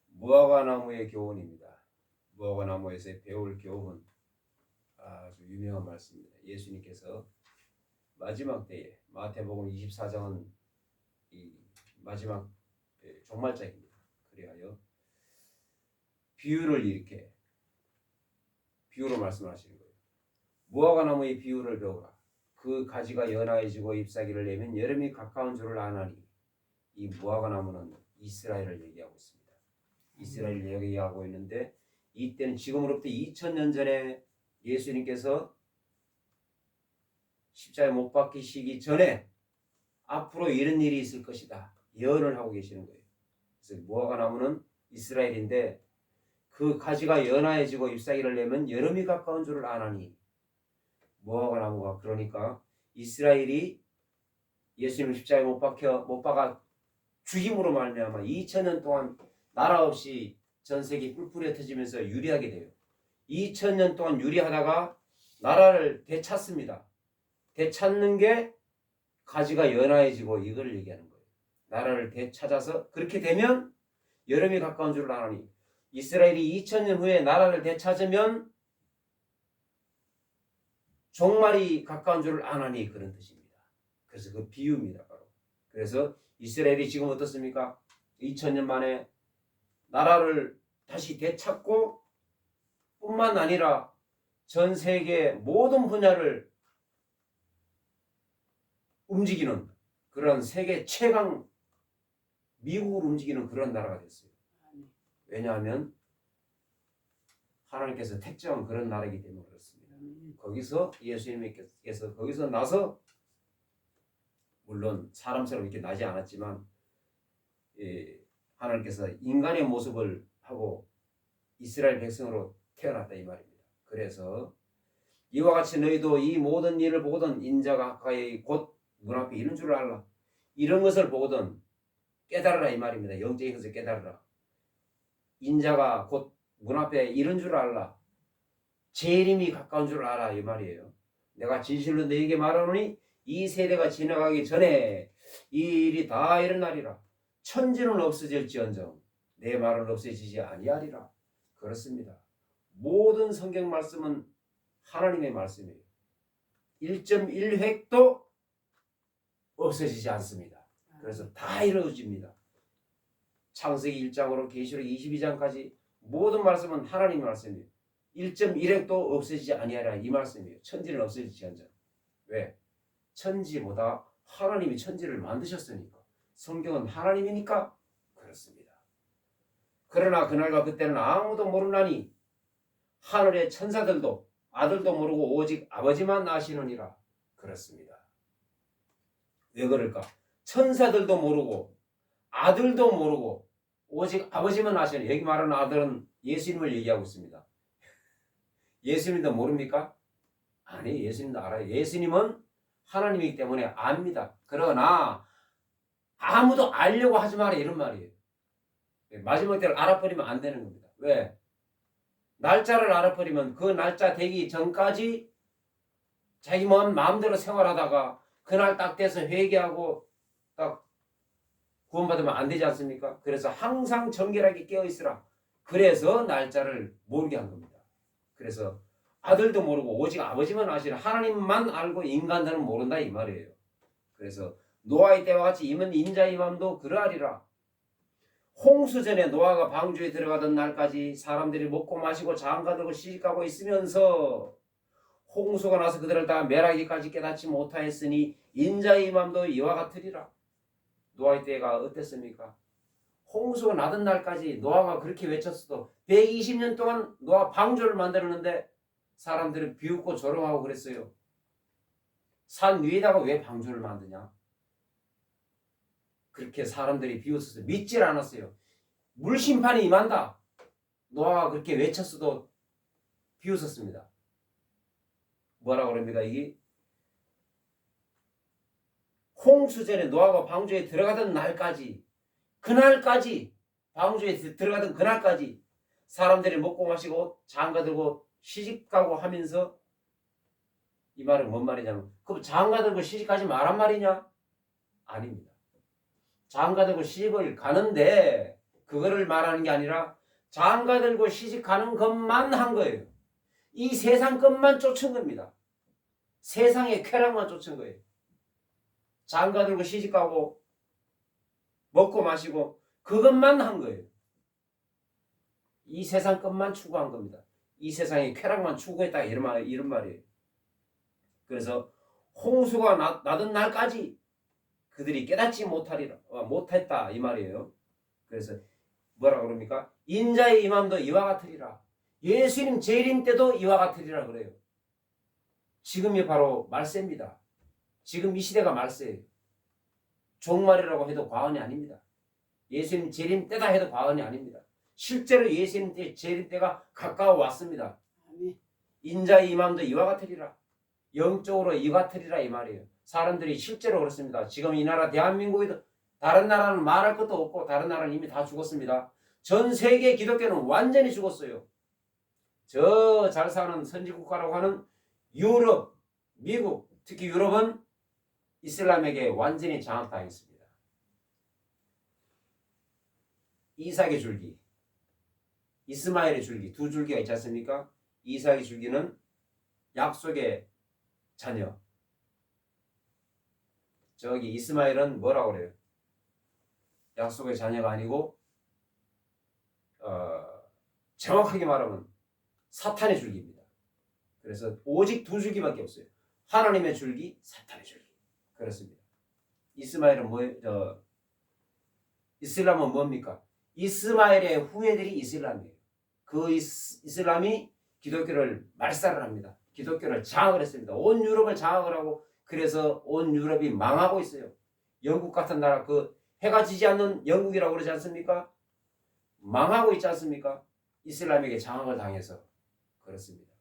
무화과나무의 교훈입니다. 무화과나무에서 배울 교훈, 아주 유명한 말씀입니다. 예수님께서 마지막 때에, 마태복음 24장은 이 마지막 종말장입니다. 그리하여 비유를 이렇게 비유로 말씀하시는 거예요. 무화과나무의 비유를 배우라. 그 가지가 연하해지고 잎사귀를 내면 여름이 가까운 줄을 아나니. 이 무화과나무는 이스라엘을 얘기하고 있습니다. 이스라엘을 얘기하고 있는데, 이때는 지금으로부터 2000년 전에 예수님께서 십자가에 못 박히시기 전에 앞으로 이런 일이 있을 것이다 예언을 하고 계시는 거예요. 그래서 무화과나무는 이스라엘인데, 그 가지가 연하해지고 잎사귀를 내면 여름이 가까운 줄을 아나니. 무화과나무가 그러니까 이스라엘이 예수님 십자가에 못 박아 죽임으로 말미암아 2000년 동안 나라 없이 전 세계 뿔뿔이 흩어지면서 유리하게 돼요. 2000년 동안 유리하다가 나라를 되찾습니다. 되찾는 게 가지가 연하해지고 이걸 얘기하는 거예요. 나라를 되찾아서 그렇게 되면 여름이 가까운 줄을 아나니. 이스라엘이 2000년 후에 나라를 되찾으면 종말이 가까운 줄을 아나니, 그런 뜻입니다. 그래서 그 비유입니다. 바로. 그래서 이스라엘이 지금 어떻습니까? 2000년 만에 나라를 다시 되찾고 뿐만 아니라 전 세계 모든 분야를 움직이는 그런 세계 최강, 미국을 움직이는 그런 나라가 됐어요. 왜냐하면 하나님께서 택정한 그런 나라이기 때문에 그렇습니다. 거기서 예수님께서 거기서 나서, 물론 사람처럼 이렇게 나지 않았지만 하나님께서 인간의 모습을 하고 이스라엘 백성으로 태어났다 이 말입니다. 그래서 이와 같이 너희도 이 모든 일을 보거든 인자가 가까이 곧 문 앞에 이른 줄을 알라. 이런 것을 보거든 깨달으라 이 말입니다. 영적인 것을 깨달으라. 인자가 곧 문 앞에 이른 줄을 알라. 재림이 가까운 줄을 알아 이 말이에요. 내가 진실로 너희에게 말하노니 이 세대가 지나가기 전에 이 일이 다 일어나리라. 천지는 없어질지언정 내 말은 없어지지 아니하리라. 그렇습니다. 모든 성경 말씀은 하나님의 말씀이에요. 1.1획도 없어지지 않습니다. 그래서 다 이루어집니다. 창세기 1장으로 계시록 22장까지 모든 말씀은 하나님의 말씀이에요. 1.1획도 없어지지 아니하리라 이 말씀이에요. 천지는 없어지지언정. 왜? 천지보다 하나님이 천지를 만드셨으니까. 성경은 하나님이니까 그렇습니다. 그러나 그날과 그때는 아무도 모르나니 하늘의 천사들도 아들도 모르고 오직 아버지만 아시느니라. 그렇습니다. 왜 그럴까? 천사들도 모르고 아들도 모르고 오직 아버지만 아시느니라. 여기 말하는 아들은 예수님을 얘기하고 있습니다. 예수님도 모릅니까? 아니, 예수님도 알아요. 예수님은 하나님이기 때문에 압니다. 그러나 아무도 알려고 하지 마라 이런 말이에요. 마지막 때를 알아버리면 안 되는 겁니다. 왜? 날짜를 알아버리면 그 날짜 되기 전까지 자기 마음대로 생활하다가 그날 딱 돼서 회개하고 딱 구원받으면 안 되지 않습니까? 그래서 항상 정결하게 깨어있으라. 그래서 날짜를 모르게 한 겁니다. 그래서 아들도 모르고 오직 아버지만 아시는 하나님만 알고 인간들은 모른다 이 말이에요. 그래서 노아의 때와 같이 임은 인자의 맘도 그러하리라. 홍수전에 노아가 방주에 들어가던 날까지 사람들이 먹고 마시고 장가들고 시집가고 있으면서 홍수가 나서 그들을 다 멸하기까지 깨닫지 못하였으니 인자의 맘도 이와 같으리라. 노아의 때가 어땠습니까? 홍수가 나던 날까지 노아가 그렇게 외쳤어도 120년 동안 노아 방주를 만들었는데 사람들은 비웃고 조롱하고 그랬어요. 산 위에다가 왜 방주를 만드냐? 그렇게 사람들이 비웃어서 믿질 않았어요. 물심판이 임한다. 노아가 그렇게 외쳤어도 비웃었습니다. 뭐라고 그럽니까? 이게 홍수전에 노아가 방주에 들어가던 날까지, 그날까지, 방주에 들어가던 그날까지 사람들이 먹고 마시고 장가들고 시집가고 하면서, 이 말은 뭔 말이냐면, 그럼 장가들고 시집가지 말란 말이냐? 아닙니다. 장가들고 시집을 가는데 그거를 말하는 게 아니라 장가 들고 시집 가는 것만 한 거예요. 이 세상 것만 쫓은 겁니다. 세상의 쾌락만 쫓은 거예요. 장가 들고 시집 가고 먹고 마시고 그것만 한 거예요. 이 세상 것만 추구한 겁니다. 이 세상의 쾌락만 추구했다 이런 말이에요. 그래서 홍수가 나던 날까지 그들이 깨닫지 못했다 이 말이에요. 그래서 뭐라 그럽니까? 인자의 임함도 이와 같으리라. 예수님 재림 때도 이와 같으리라 그래요. 지금이 바로 말세입니다. 지금 이 시대가 말세예요. 종말이라고 해도 과언이 아닙니다. 예수님 재림 때다 해도 과언이 아닙니다. 실제로 예수님 재림 때가 가까워 왔습니다. 인자의 임함도 이와 같으리라. 영적으로 이와 같으리라 이 말이에요. 사람들이 실제로 그렇습니다. 지금 이 나라 대한민국에도 다른 나라는 말할 것도 없고 다른 나라는 이미 다 죽었습니다. 전 세계 기독교는 완전히 죽었어요. 저 잘 사는 선진국가라고 하는 유럽, 미국, 특히 유럽은 이슬람에게 완전히 장악당했습니다. 이삭의 줄기, 이스마엘의 줄기 두 줄기가 있지 않습니까? 이삭의 줄기는 약속의 자녀. 저기 이스마엘은 뭐라고 그래요? 약속의 자녀가 아니고 정확하게 말하면 사탄의 줄기입니다. 그래서 오직 두 줄기밖에 없어요. 하나님의 줄기, 사탄의 줄기. 그렇습니다. 이스마엘은 이슬람은 뭡니까? 이스마엘의 후예들이 이슬람이에요. 그 이슬람이 기독교를 말살을 합니다. 기독교를 장악을 했습니다. 온 유럽을 장악을 하고 그래서 온 유럽이 망하고 있어요. 영국 같은 나라 그 해가 지지 않는 영국이라고 그러지 않습니까? 망하고 있지 않습니까? 이슬람에게 장악을 당해서 그렇습니다.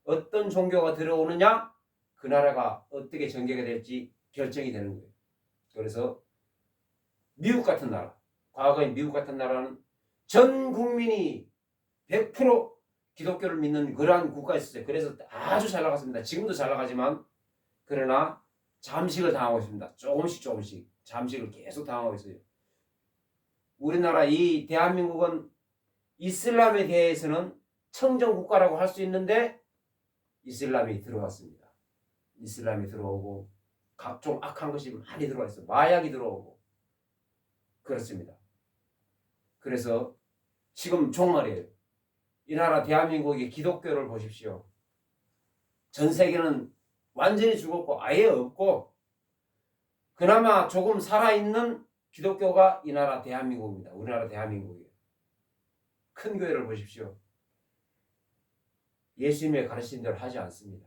어떤 종교가 들어오느냐 그 나라가 어떻게 전개가 될지 결정이 되는 거예요. 그래서 미국 같은 나라, 과거의 미국 같은 나라는 전 국민이 100% 기독교를 믿는 그러한 국가였어요. 그래서 아주 잘 나갔습니다. 지금도 잘 나가지만 그러나 잠식을 당하고 있습니다. 조금씩 잠식을 계속 당하고 있어요. 우리나라 이 대한민국은 이슬람에 대해서는 청정국가라고 할 수 있는데 이슬람이 들어왔습니다. 이슬람이 들어오고 각종 악한 것이 많이 들어와 있어요. 마약이 들어오고 그렇습니다. 그래서 지금 종말이에요. 이 나라 대한민국의 기독교를 보십시오. 전 세계는 완전히 죽었고 아예 없고 그나마 조금 살아있는 기독교가 이 나라 대한민국입니다. 우리나라 대한민국이에요. 큰 교회를 보십시오. 예수님의 가르친 대로 하지 않습니다.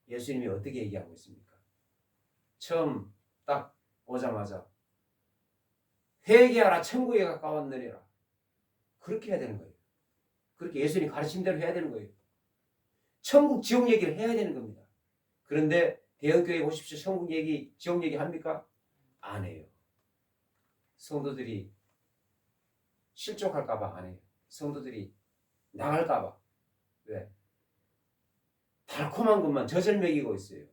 예수님이 어떻게 얘기하고 있습니까? 처음 딱 오자마자 회개하라 천국에 가까웠느니라. 그렇게 해야 되는 거예요. 그렇게 예수님이 가르친 대로 해야 되는 거예요. 천국 지옥 얘기를 해야 되는 겁니다. 그런데 대형교회 보십시오. 천국 얘기 지옥 얘기 합니까? 안 해요. 성도들이 실족할까 봐 안 해요. 성도들이 나갈까 봐. 왜? 달콤한 것만 젖을 먹이고 있어요.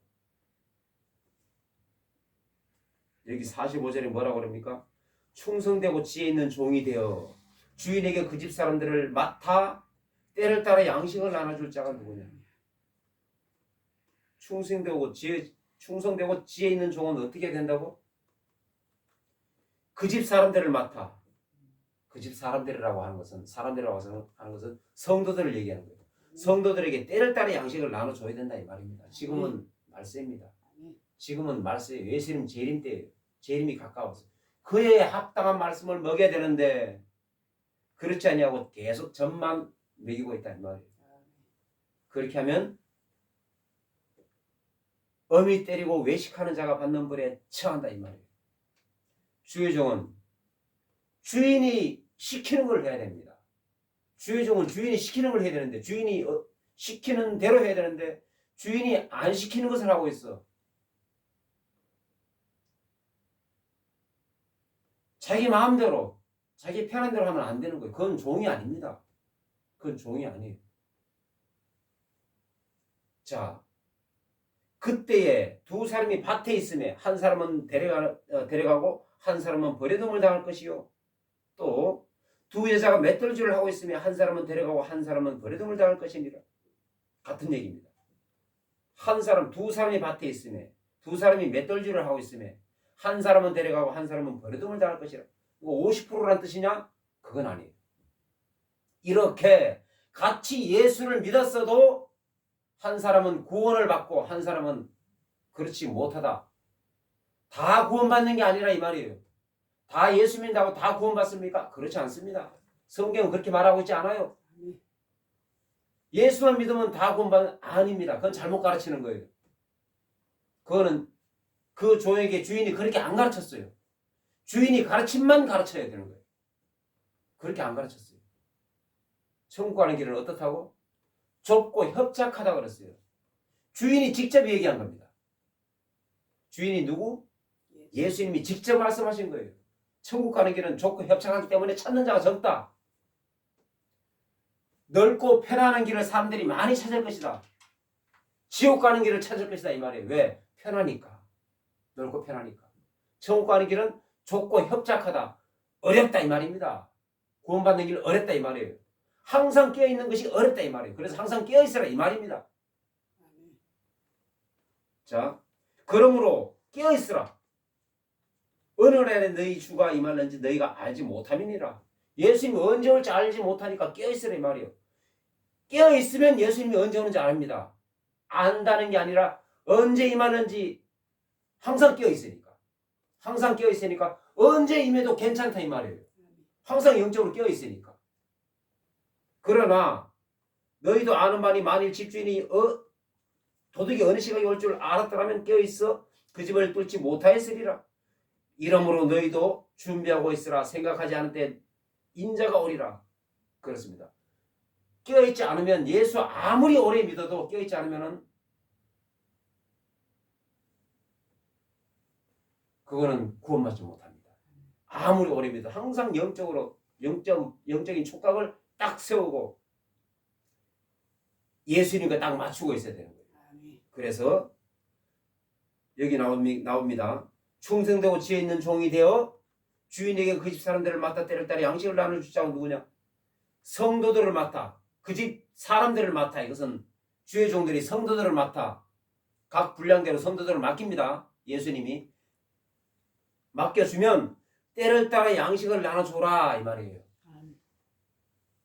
여기 45절에 뭐라고 그럽니까? 충성되고 지혜 있는 종이 되어 주인에게 그 집 사람들을 맡아 때를 따라 양식을 나눠줄 자가 누구냐? 충성되고 지혜 있는 종은 어떻게 된다고? 그 집 사람들을 맡아. 그 집 사람들이라고 하는 것은 성도들을 얘기하는 거예요. 성도들에게 때를 따라 양식을 나눠줘야 된다 이 말입니다. 지금은 말세입니다. 지금은 말세예요. 예수님 재림 때예요. 재림이 가까워서 그에 합당한 말씀을 먹여야 되는데 그렇지 않냐고 계속 젖만 먹이고 있다 이 말이에요. 그렇게 하면 어미 때리고 외식하는 자가 받는 벌에 처한다 이 말이에요. 주의 종은 주인이 시키는 걸 해야 됩니다. 주의 종은 주인이 시키는 걸 해야 되는데 주인이 시키는 대로 해야 되는데 주인이 안 시키는 것을 하고 있어. 자기 마음대로 자기 편한 대로 하면 안 되는 거예요. 그건 종이 아닙니다. 그건 종이 아니에요. 자, 그때에 두 사람이 밭에 있음에 한 사람은 데려가고 한 사람은 버려둠을 당할 것이요. 또 두 여자가 맷돌질을 하고 있으며 한 사람은 데려가고 한 사람은 버려둠을 당할 것이니라. 같은 얘기입니다. 한 사람, 두 사람이 밭에 있으며 두 사람이 맷돌질을 하고 있으며 한 사람은 데려가고 한 사람은 버려둠을 당할 것이라. 이거 50%란 뜻이냐? 그건 아니에요. 이렇게 같이 예수를 믿었어도 한 사람은 구원을 받고 한 사람은 그렇지 못하다. 다 구원받는 게 아니라 이 말이에요. 다 예수 믿는다고 다 구원받습니까? 그렇지 않습니다. 성경은 그렇게 말하고 있지 않아요. 예수만 믿으면 다 구원받는 아닙니다. 그건 잘못 가르치는 거예요. 그거는 그 종에게 주인이 그렇게 안 가르쳤어요. 주인이 가르침만 가르쳐야 되는 거예요. 그렇게 안 가르쳤어요. 천국 가는 길은 어떻다고? 좁고 협착하다 그랬어요. 주인이 직접 얘기한 겁니다. 주인이 누구? 예수님이 직접 말씀하신 거예요. 천국 가는 길은 좁고 협착하기 때문에 찾는 자가 적다. 넓고 편안한 길을 사람들이 많이 찾을 것이다. 지옥 가는 길을 찾을 것이다 이 말이에요. 왜? 편하니까. 넓고 편하니까. 천국 가는 길은 좁고 협착하다. 어렵다 이 말입니다. 구원받는 길 어렵다 이 말이에요. 항상 깨어있는 것이 어렵다 이 말이에요. 그래서 항상 깨어있으라 이 말입니다. 자, 그러므로 깨어있으라. 어느 날에 너희 주가 임할는지 너희가 알지 못함이니라. 예수님이 언제 올지 알지 못하니까 깨어있으라 이 말이에요. 깨어있으면 예수님이 언제 오는지 압니다. 안다는 게 아니라 언제 임하는지 항상 깨어있으니까. 항상 깨어있으니까 언제 임해도 괜찮다 이 말이에요. 항상 영적으로 깨어있으니까. 그러나 너희도 아는 바니 만일 집주인이 도둑이 어느 시각에 올 줄 알았더라면 깨어있어 그 집을 뚫지 못하였으리라. 이러므로 너희도 준비하고 있으라. 생각하지 않을 때 인자가 오리라. 그렇습니다. 깨어있지 않으면 예수 아무리 오래 믿어도 깨어있지 않으면 그거는 구원받지 못합니다. 아무리 오래 믿어도 항상 영적으로 영적인 촉각을 딱 세우고 예수님과 딱 맞추고 있어야 되는 거예요. 그래서 여기 나옵니다. 충성되고 지혜 있는 종이 되어 주인에게 그 집 사람들을 맡아 때를 따라 양식을 나눠줄 자가 누구냐? 성도들을 맡아 그 집 사람들을 맡아. 이것은 주의 종들이 성도들을 맡아 각 분량대로 성도들을 맡깁니다. 예수님이 맡겨주면 때를 따라 양식을 나눠줘라 이 말이에요.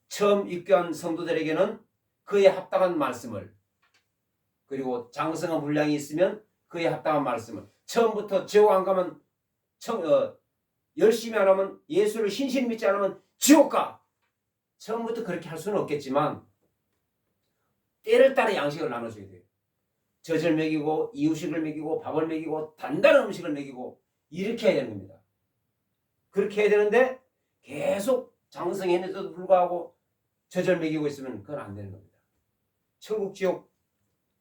처음 입교한 성도들에게는 그에 합당한 말씀을, 그리고 장성한 분량이 있으면 그에 합당한 말씀을, 처음부터 지옥 안 가면 열심히 안 하면, 예수를 신실히 믿지 않으면 지옥 가. 처음부터 그렇게 할 수는 없겠지만 때를 따라 양식을 나눠줘야 돼요. 젖을 먹이고 이유식을 먹이고 밥을 먹이고 단단한 음식을 먹이고 이렇게 해야 되는 겁니다. 그렇게 해야 되는데 계속 장성했는데도 불구하고 젖을 먹이고 있으면 그건 안 되는 겁니다. 천국 지옥,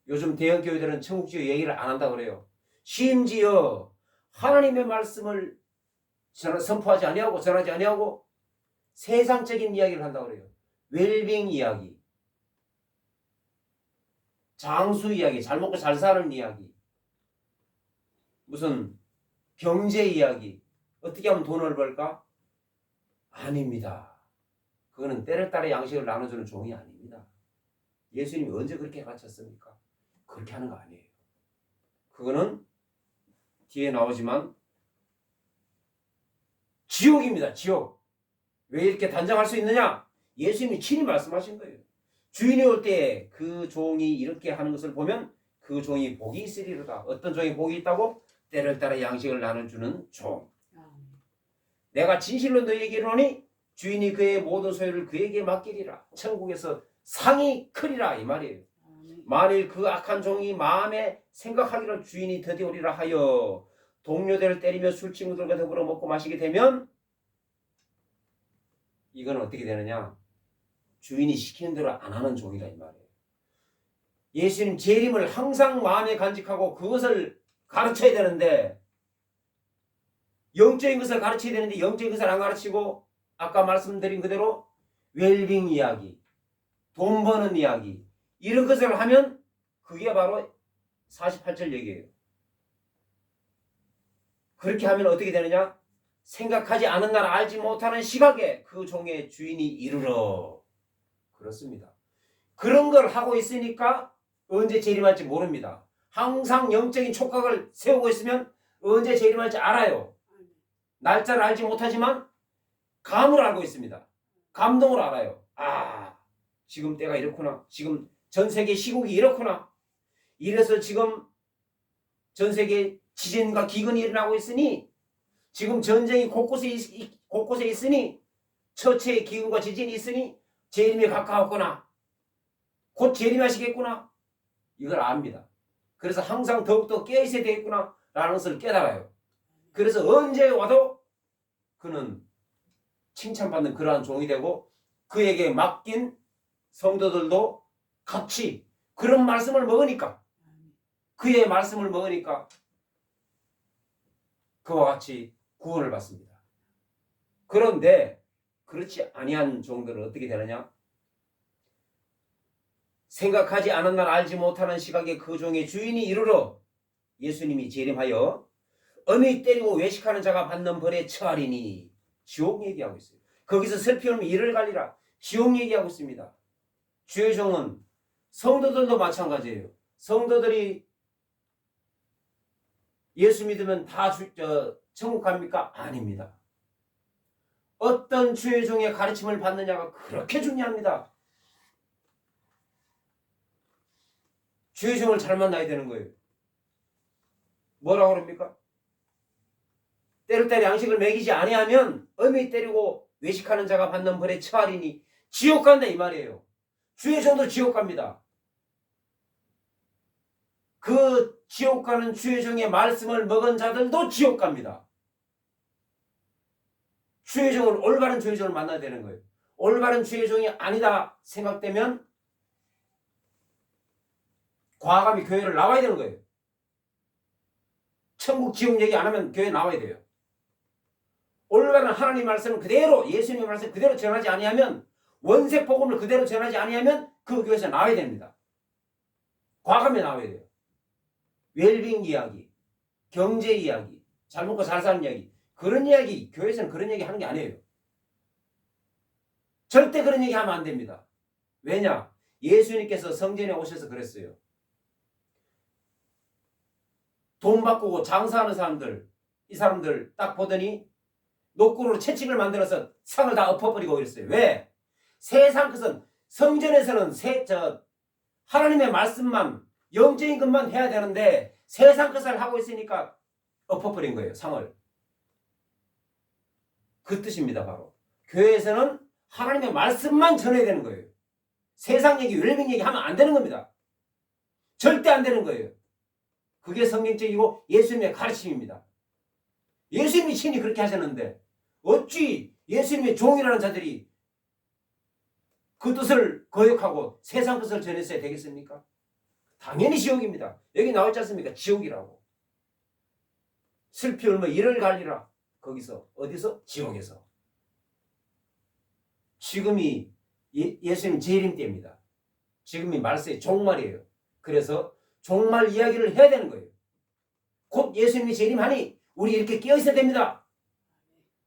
요즘 대형 교회들은 천국 지옥 얘기를 안 한다고 그래요. 심지어 하나님의 말씀을 선포하지 아니하고 전하지 아니하고 세상적인 이야기를 한다고 그래요. 웰빙 이야기, 장수 이야기, 잘 먹고 잘 사는 이야기, 무슨 경제 이야기, 어떻게 하면 돈을 벌까? 아닙니다. 그거는 때를 따라 양식을 나눠주는 종이 아닙니다. 예수님이 언제 그렇게 가르쳤습니까? 그렇게 하는 거 아니에요. 그거는 뒤에 나오지만 지옥입니다. 지옥. 왜 이렇게 단정할 수 있느냐? 예수님이 친히 말씀하신 거예요. 주인이 올 때 그 종이 이렇게 하는 것을 보면 그 종이 복이 있으리로다. 어떤 종이 복이 있다고? 때를 따라 양식을 나눠주는 종. 내가 진실로 너희에게 이르노니 주인이 그의 모든 소유를 그에게 맡기리라. 천국에서 상이 크리라 이 말이에요. 만일 그 악한 종이 마음에 생각하기를 주인이 드디어 오리라 하여 동료들을 때리며 술 친구들과 더불어 먹고 마시게 되면 이건 어떻게 되느냐? 주인이 시키는 대로 안 하는 종이라 이 말이에요. 예수님 재림을 항상 마음에 간직하고 그것을 가르쳐야 되는데, 영적인 것을 가르쳐야 되는데 영적인 것을 안 가르치고 아까 말씀드린 그대로 웰빙 이야기, 돈 버는 이야기, 이런 것을 하면 그게 바로 48절 얘기예요. 그렇게 하면 어떻게 되느냐? 생각하지 않은 날 알지 못하는 시각에 그 종의 주인이 이르러. 그렇습니다. 그런 걸 하고 있으니까 언제 재림할지 모릅니다. 항상 영적인 촉각을 세우고 있으면 언제 재림할지 알아요. 날짜를 알지 못하지만 감을 알고 있습니다. 감동을 알아요. 아, 지금 때가 이렇구나. 지금 전 세계 시국이 이렇구나. 이래서 지금 전 세계 지진과 기근이 일어나고 있으니, 지금 전쟁이 곳곳에 있으니, 처체의 기근과 지진이 있으니 재림이 가까웠구나. 곧 재림하시겠구나. 이걸 압니다. 그래서 항상 더욱더 깨어있어야 되겠구나 라는 것을 깨달아요. 그래서 언제 와도 그는 칭찬받는 그러한 종이 되고, 그에게 맡긴 성도들도 같이 그런 말씀을 먹으니까, 그의 말씀을 먹으니까 그와 같이 구원을 받습니다. 그런데 그렇지 아니한 종들은 어떻게 되느냐? 생각하지 않은 날 알지 못하는 시각에 그 종의 주인이 이르러. 예수님이 재림하여 어미 때리고 외식하는 자가 받는 벌에 처하리니. 지옥 얘기하고 있어요. 거기서 슬피우면 이를 갈리라. 지옥 얘기하고 있습니다. 주의 종은 성도들도 마찬가지예요. 성도들이 예수 믿으면 다 천국 갑니까? 아닙니다. 어떤 주의 종의 가르침을 받느냐가 그렇게 중요합니다. 주의 종을 잘 만나야 되는 거예요. 뭐라고 그럽니까? 때를 따라 양식을 먹이지 아니하면 어미 때리고 외식하는 자가 받는 벌에 처하리니. 지옥 간다 이 말이에요. 주의 종도 지옥 갑니다. 그 지옥 가는 주의 종의 말씀을 먹은 자들도 지옥 갑니다. 주의 종을, 올바른 주의 종을 만나야 되는 거예요. 올바른 주의 종이 아니다 생각되면 과감히 교회를 나와야 되는 거예요. 천국 지옥 얘기 안 하면 교회 나와야 돼요. 올바른 하나님 말씀을 그대로, 예수님의 말씀 그대로 전하지 아니하면, 원색 복음을 그대로 전하지 아니하면 그 교회에서 나와야 됩니다. 과감히 나와야 돼요. 웰빙 이야기, 경제 이야기, 잘 먹고 잘 사는 이야기, 그런 이야기, 교회에서는 그런 얘기 하는 게 아니에요. 절대 그런 얘기 하면 안 됩니다. 왜냐? 예수님께서 성전에 오셔서 그랬어요. 돈 바꾸고 장사하는 사람들, 이 사람들 딱 보더니 노꾸로 채찍을 만들어서 상을 다 엎어버리고 그랬어요. 왜? 세상 것은, 성전에서는 하나님의 말씀만, 영적인 것만 해야 되는데 세상 것을 하고 있으니까 엎어버린 거예요. 상을. 그 뜻입니다. 바로 교회에서는 하나님의 말씀만 전해야 되는 거예요. 세상 얘기, 웰빙 얘기 하면 안 되는 겁니다. 절대 안 되는 거예요. 그게 성경적이고 예수님의 가르침입니다. 예수님이 친히 그렇게 하셨는데 어찌 예수님의 종이라는 자들이 그 뜻을 거역하고 세상 뜻을 전했어야 되겠습니까? 당연히 지옥입니다. 여기 나와 있지 않습니까? 지옥이라고. 슬피 울며 이를 갈리라. 거기서, 어디서? 지옥에서. 지금이 예수님 재림 때입니다. 지금이 말세의 종말이에요. 그래서 종말 이야기를 해야 되는 거예요. 곧 예수님이 재림하니 우리 이렇게 깨어 있어야 됩니다.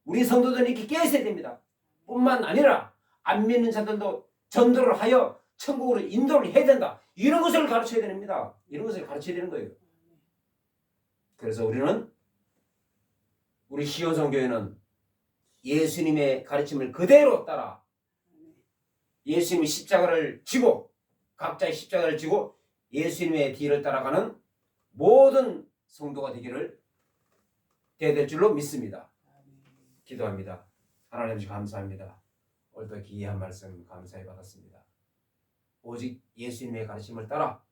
우리 성도들은 이렇게 깨어 있어야 됩니다. 뿐만 아니라 안 믿는 자들도 전도를 하여 천국으로 인도를 해야 된다. 이런 것을 가르쳐야 됩니다. 이런 것을 가르쳐야 되는 거예요. 그래서 우리 시온성교회는 예수님의 가르침을 그대로 따라 예수님의 십자가를 지고, 각자의 십자가를 지고 예수님의 뒤를 따라가는 모든 성도가 되기를 될 줄로 믿습니다. 기도합니다. 하나님 감사합니다. 오늘도 귀한 말씀 감사히 받았습니다. 오직 예수님의 가르침을 따라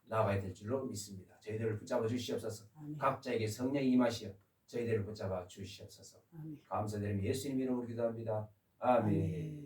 나아가야 될 줄로 믿습니다. 저희들을 붙잡아 주시옵소서. 아멘. 각자에게 성령이 임하시어 저희들을 붙잡아 주시옵소서. 아멘. 감사드리며 예수님 이름으로 기도합니다. 아멘. 아멘.